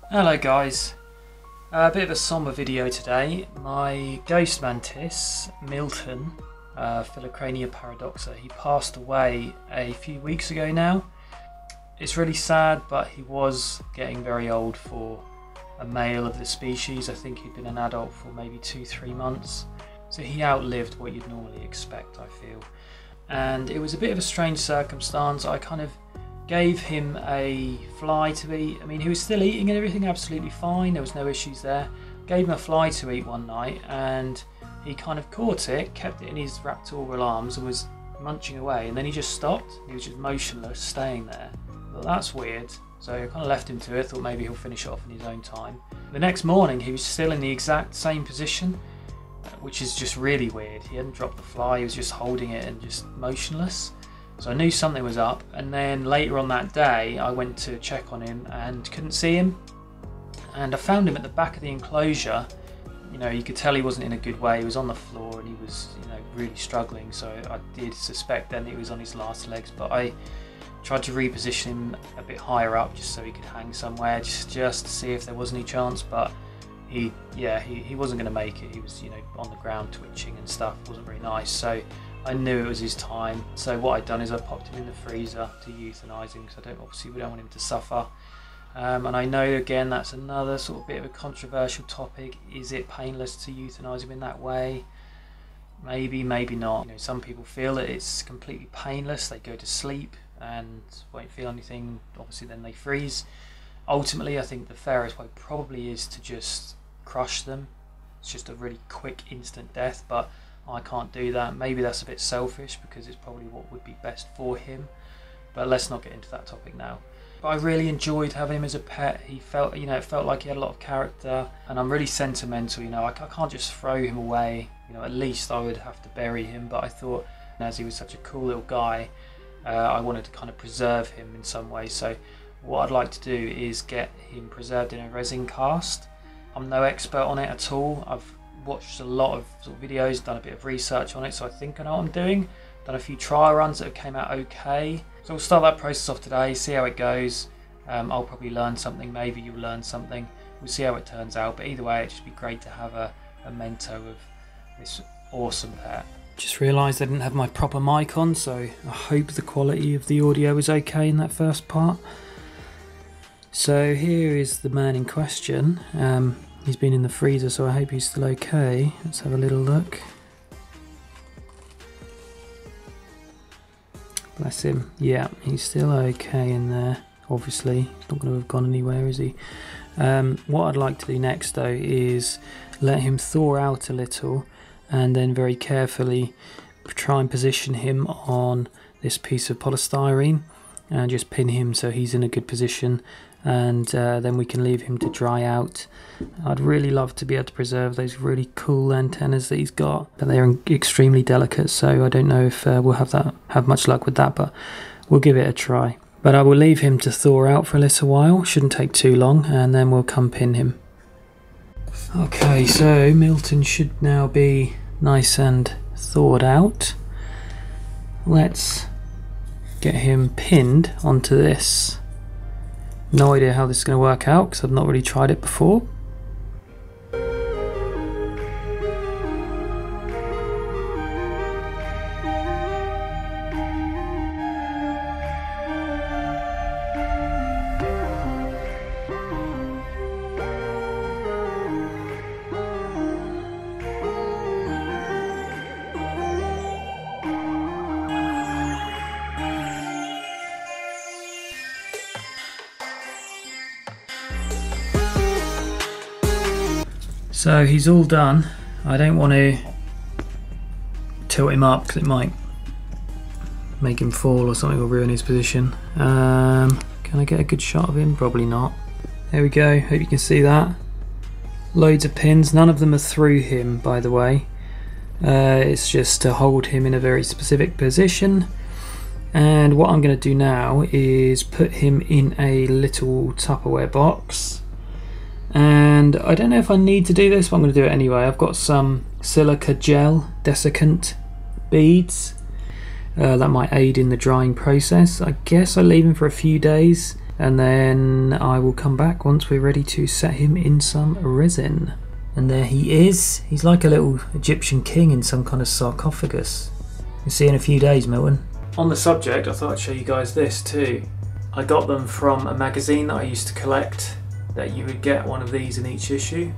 Hello guys, a bit of a somber video today. My ghost mantis, Milton, Phyllocrania paradoxa, he passed away a few weeks ago now. It's really sad, but he was getting very old for a male of the species. I think he'd been an adult for maybe 2-3 months. So he outlived what you'd normally expect, I feel. And it was a bit of a strange circumstance. I kind of gave him a fly to eat. I mean, he was still eating and everything absolutely fine. There was no issues there. Gave him a fly to eat one night and he kind of caught it, kept it in his raptorial arms and was munching away. And then he just stopped. He was just motionless, staying there. Well, that's weird. So I kind of left him to it, thought maybe he'll finish it off in his own time. The next morning, he was still in the exact same position, which is just really weird. He hadn't dropped the fly, he was just holding it and just motionless. So I knew something was up, and then later on that day I went to check on him and couldn't see him. And I found him at the back of the enclosure. You know, you could tell he wasn't in a good way. He was on the floor and he was, you know, really struggling. So I did suspect then he was on his last legs, but I tried to reposition him a bit higher up just so he could hang somewhere, just to see if there was any chance. But he wasn't going to make it. He was, you know, on the ground twitching and stuff. It wasn't very nice. So I knew it was his time. So what I'd done is I popped him in the freezer to euthanize him, because obviously we don't want him to suffer. And I know, again, that's another sort of bit of a controversial topic. Is it painless to euthanize him in that way? Maybe, maybe not. You know, some people feel that it's completely painless. They go to sleep and won't feel anything. Obviously then they freeze. Ultimately, I think the fairest way probably is to just crush them. It's just a really quick, instant death, but I can't do that. Maybe that's a bit selfish because it's probably what would be best for him. But let's not get into that topic now. But I really enjoyed having him as a pet. He felt, you know, it felt like he had a lot of character, and I'm really sentimental. You know, I can't just throw him away. You know, at least I would have to bury him. But I thought, as he was such a cool little guy, I wanted to kind of preserve him in some way. So what I'd like to do is get him preserved in a resin cast. I'm no expert on it at all. I've watched a lot of sort of videos, done a bit of research on it, so I think I know what I'm doing. Done a few trial runs that have came out okay. So we'll start that process off today, see how it goes. I'll probably learn something, maybe you'll learn something. We'll see how it turns out, but either way it'd just be great to have a memento of this awesome pet. Just realised I didn't have my proper mic on, so I hope the quality of the audio was okay in that first part. So here is the man in question. He's been in the freezer, so I hope he's still okay. Let's have a little look. Bless him. Yeah, he's still okay in there. Obviously, he's not going to have gone anywhere, is he? What I'd like to do next, though, is let him thaw out a little, and then very carefully try and position him on this piece of polystyrene and just pin him so he's in a good position, and then we can leave him to dry out. I'd really love to be able to preserve those really cool antennas that he's got, but they're extremely delicate, so I don't know if we'll have much luck with that, but we'll give it a try. But I will leave him to thaw out for a little while, shouldn't take too long, and then we'll come pin him. Okay, so Milton should now be nice and thawed out. Let's get him pinned onto this. No idea how this is going to work out because I've not really tried it before. So he's all done. I don't want to tilt him up because it might make him fall or something, or ruin his position. Can I get a good shot of him? Probably not. There we go, hope you can see that. Loads of pins, none of them are through him, by the way. It's just to hold him in a very specific position. And what I'm going to do now is put him in a little Tupperware box. And I don't know if I need to do this, but I'm going to do it anyway. I've got some silica gel desiccant beads. That might aid in the drying process. I guess I leave him for a few days and then I will come back once we're ready to set him in some resin. And there he is. He's like a little Egyptian king in some kind of sarcophagus. You'll see in a few days, Milton. On the subject, I thought I'd show you guys this too. I got them from a magazine that I used to collect, that you would get one of these in each issue.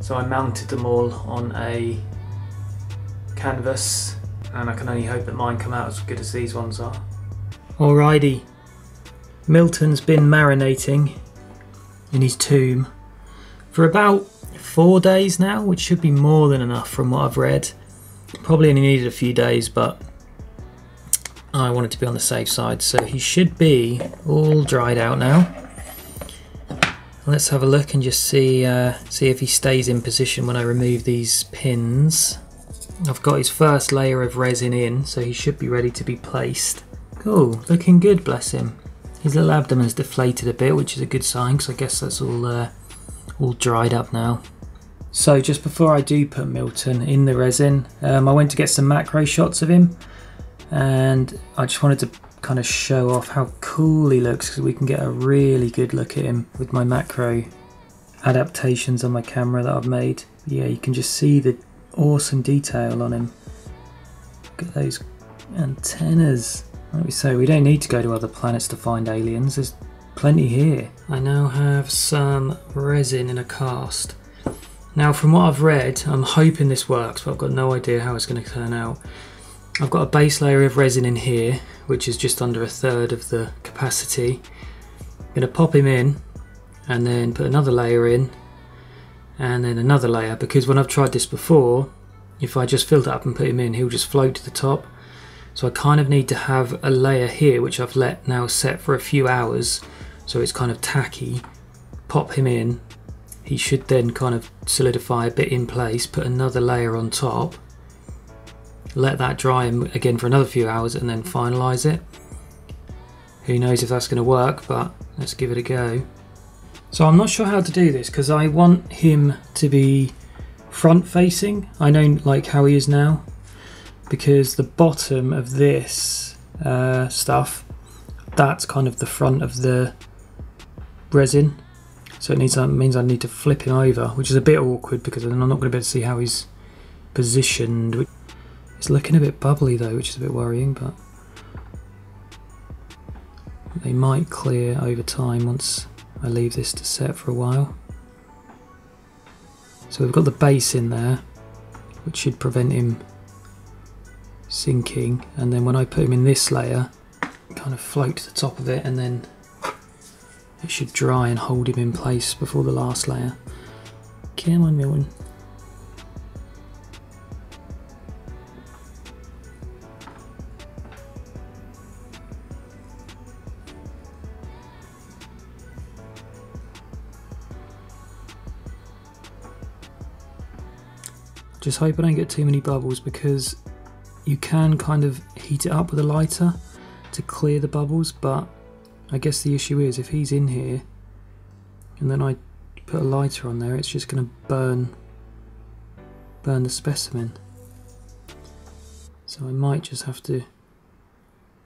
So I mounted them all on a canvas, and I can only hope that mine come out as good as these ones are. Alrighty, Milton's been marinating in his tomb for about 4 days now, which should be more than enough from what I've read. Probably only needed a few days, but I wanted to be on the safe side, so he should be all dried out now. Let's have a look and just see if he stays in position when I remove these pins. I've got his first layer of resin in, so he should be ready to be placed. Cool, looking good, bless him. His little abdomen's deflated a bit, which is a good sign, because I guess that's all dried up now. So just before I do put Milton in the resin, I went to get some macro shots of him, and I just wanted to kind of show off how cool he looks, because we can get a really good look at him with my macro adaptations on my camera that I've made. Yeah, you can just see the awesome detail on him. Look at those antennas. Like we say, we don't need to go to other planets to find aliens, there's plenty here. I now have some resin in a cast. Now from what I've read, I'm hoping this works, but I've got no idea how it's going to turn out. I've got a base layer of resin in here, which is just under 1/3 of the capacity. I'm going to pop him in and then put another layer in and then another layer, because when I've tried this before, if I just filled it up and put him in, he'll just float to the top. So I kind of need to have a layer here, which I've let now set for a few hours, so it's kind of tacky. Pop him in, he should then kind of solidify a bit in place, put another layer on top, let that dry again for another few hours, and then finalise it. Who knows if that's going to work, but let's give it a go. So I'm not sure how to do this, because I want him to be front facing. I know like how he is now, because the bottom of this stuff, that's kind of the front of the resin. So it means I need to flip him over, which is a bit awkward because then I'm not going to be able to see how he's positioned. It's looking a bit bubbly though, which is a bit worrying, but they might clear over time once I leave this to set for a while. So we've got the base in there, which should prevent him sinking, and then when I put him in this layer, kind of float to the top of it, and then it should dry and hold him in place before the last layer. Come on, Milton. Just hope I don't get too many bubbles, because you can kind of heat it up with a lighter to clear the bubbles, but I guess the issue is if he's in here and then I put a lighter on there, it's just going to burn the specimen. So I might just have to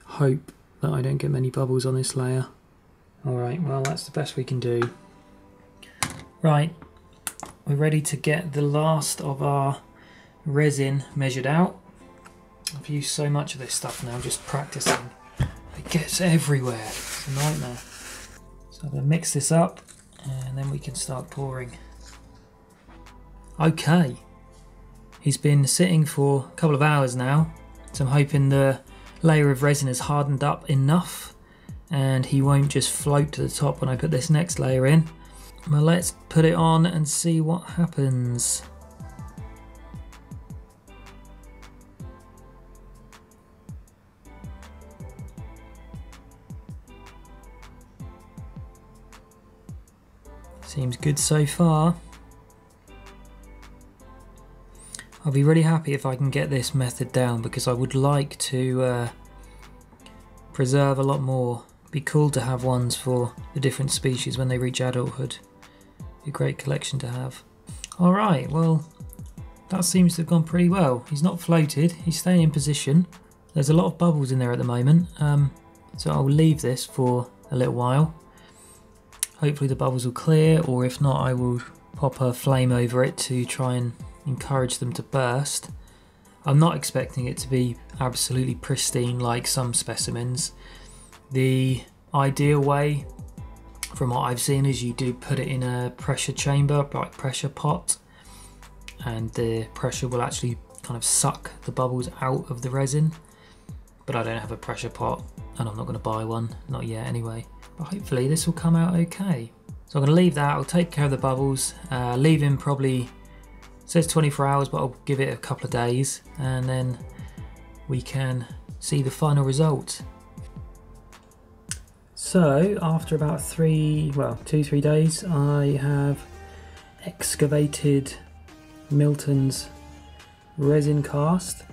hope that I don't get many bubbles on this layer. Alright, well that's the best we can do. Right, we're ready to get the last of our resin measured out. I've used so much of this stuff now just practicing. It gets everywhere, it's a nightmare. So I'm going to mix this up and then we can start pouring. Okay, he's been sitting for a couple of hours now, so I'm hoping the layer of resin has hardened up enough and he won't just float to the top when I put this next layer in. Well, let's put it on and see what happens. Seems good so far. I'll be really happy if I can get this method down, because I would like to preserve a lot more. It'd be cool to have ones for the different species when they reach adulthood. Be a great collection to have. Alright, well that seems to have gone pretty well. He's not floated, he's staying in position. There's a lot of bubbles in there at the moment, so I'll leave this for a little while. Hopefully the bubbles will clear, or if not I will pop a flame over it to try and encourage them to burst. I'm not expecting it to be absolutely pristine like some specimens. The ideal way from what I've seen is you do put it in a pressure chamber, like pressure pot, and the pressure will actually kind of suck the bubbles out of the resin. But I don't have a pressure pot and I'm not going to buy one, not yet anyway. But hopefully this will come out okay. So I'm going to leave that, I'll take care of the bubbles, leave him probably, it says 24 hours, but I'll give it a couple of days and then we can see the final result. So after about 2-3 days, I have excavated Milton's resin cast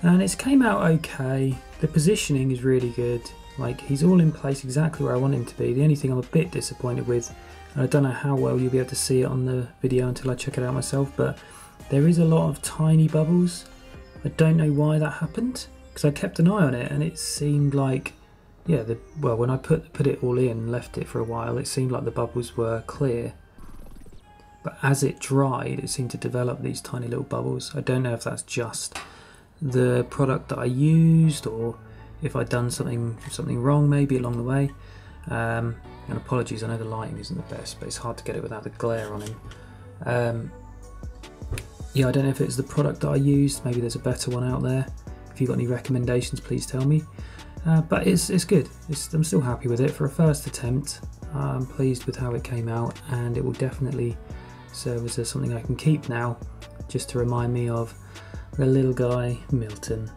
and it's came out okay. The positioning is really good, like he's all in place exactly where I want him to be. The only thing I'm a bit disappointed with, and I don't know how well you'll be able to see it on the video until I check it out myself, but there is a lot of tiny bubbles. I don't know why that happened, because I kept an eye on it and it seemed like, yeah, when I put it all in and left it for a while, it seemed like the bubbles were clear. But as it dried, it seemed to develop these tiny little bubbles. I don't know if that's just the product that I used or if I'd done something wrong maybe along the way. And apologies, I know the lighting isn't the best, but it's hard to get it without the glare on him. Yeah, I don't know if it's the product that I used. Maybe there's a better one out there. If you've got any recommendations, please tell me. But it's good. I'm still happy with it for a first attempt. I'm pleased with how it came out, and it will definitely serve as something I can keep now, just to remind me of the little guy Milton.